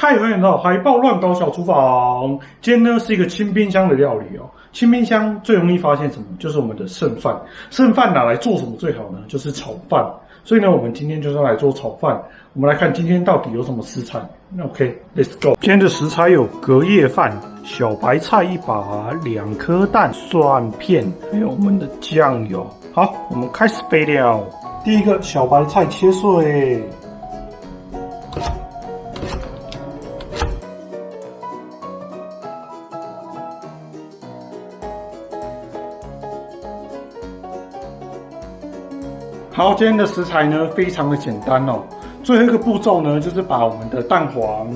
嗨，欢迎来到海豹乱搞小厨房。今天呢是一个清冰箱的料理哦。清冰箱最容易发现什么？就是我们的剩饭。剩饭拿来做什么最好呢？就是炒饭。所以呢，我们今天就是要来做炒饭。我们来看今天到底有什么食材。OK，Let's go。今天的食材有隔夜饭、小白菜1把、2颗蛋、蒜片，还有我们的酱油。好，我们开始备料。第一个，小白菜切碎。好，今天的食材呢非常的简单哦。最后一个步骤呢，就是把我们的蛋黄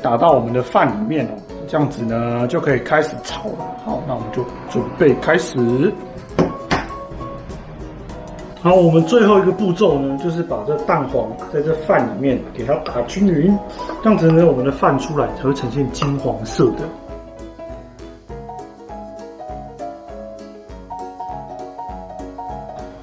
打到我们的饭里面哦，这样子呢就可以开始炒了。好，那我们就准备开始。好，我们最后一个步骤呢，就是把这蛋黄在这饭里面给它打均匀，这样子呢，我们的饭出来才会呈现金黄色的。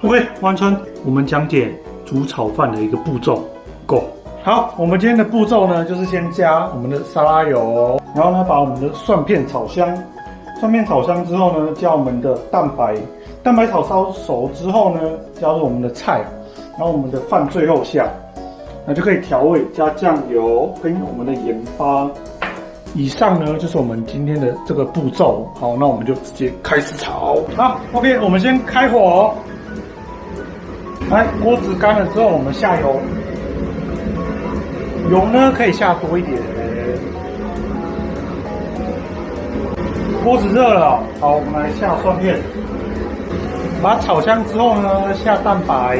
OK， 完成我们讲解煮炒饭的一个步骤。Go。好，我们今天的步骤呢，就是先加我们的沙拉油，然后呢把我们的蒜片炒香。蒜片炒香之后呢，加我们的蛋白，蛋白炒烧熟之后呢，加入我们的菜，然后我们的饭最后下，那就可以调味，加酱油跟我们的盐巴。以上呢就是我们今天的这个步骤。好，那我们就直接开始炒。好 ，OK， 我们先开火。来，锅子干了之后，我们下油。油呢可以下多一点。锅子热了，好，我们来下蒜片。把它炒香之后呢，下蛋白。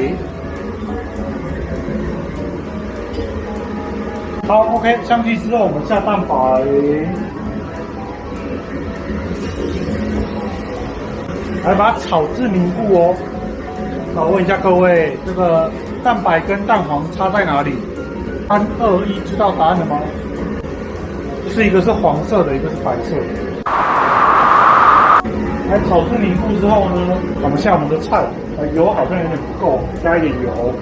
好 ，OK， 香气之后我们下蛋白。来把它炒至凝固哦。好，问一下各位，这个蛋白跟蛋黄差在哪里？3、2、1，知道答案了吗？就是一个是黄色的，一个是白色的。来炒至凝固之后呢，我们下我们的菜，油好像有点不够，加一点油。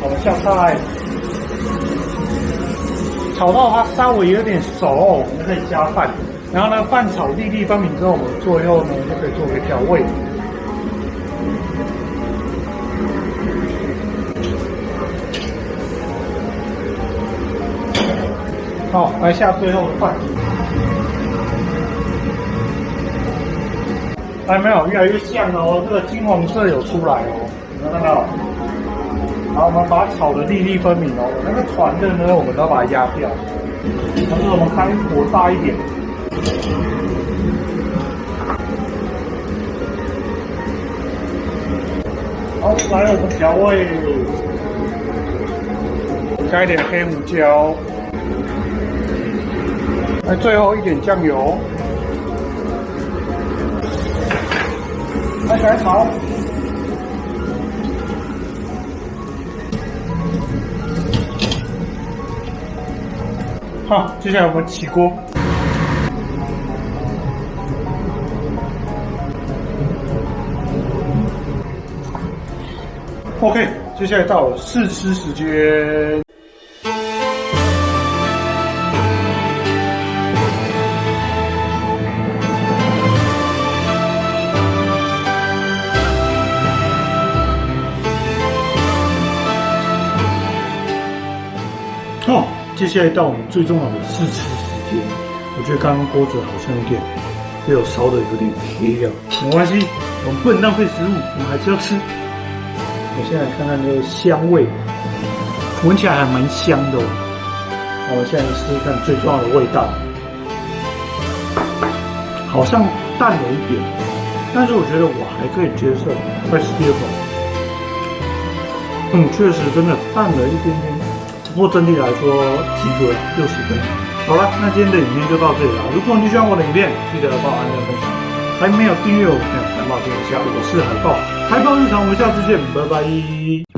我们下菜。炒到它稍微有点熟，我们就可以加饭。然后呢，饭炒粒粒分明之后，我们最后呢就可以做个调味。好，来下最后的饭。还没有，越来越像哦，这个金黄色有出来哦，有没有看到？好，我们把它炒得粒粒分明哦。那个团的呢，我们都要把它压掉。但是我们开火大一点。好，来我们调味，加一点黑胡椒，来最后一点酱油，来炒。好，接下来我们起锅。OK， 接下来到了试吃时间。好。接下来到我们最重要的试吃时间，我觉得刚刚锅子好像有点被我烧的有点黑了，没关系，我们不能浪费食物，我们还是要吃。我现在看看这个香味，闻起来还蛮香的哦。好，我现在试试看最重要的味道，好像淡了一点，但是我觉得我还可以接受，再吃第二口。确实真的淡了一点点。不过整体来说及格60分。好了，那今天的影片就到这里了。如果你喜欢我的影片，记得帮我按赞分享。还没有订阅我的朋友，来帮我订阅一下。我是海豹，海豹日常，我们下次见，拜拜。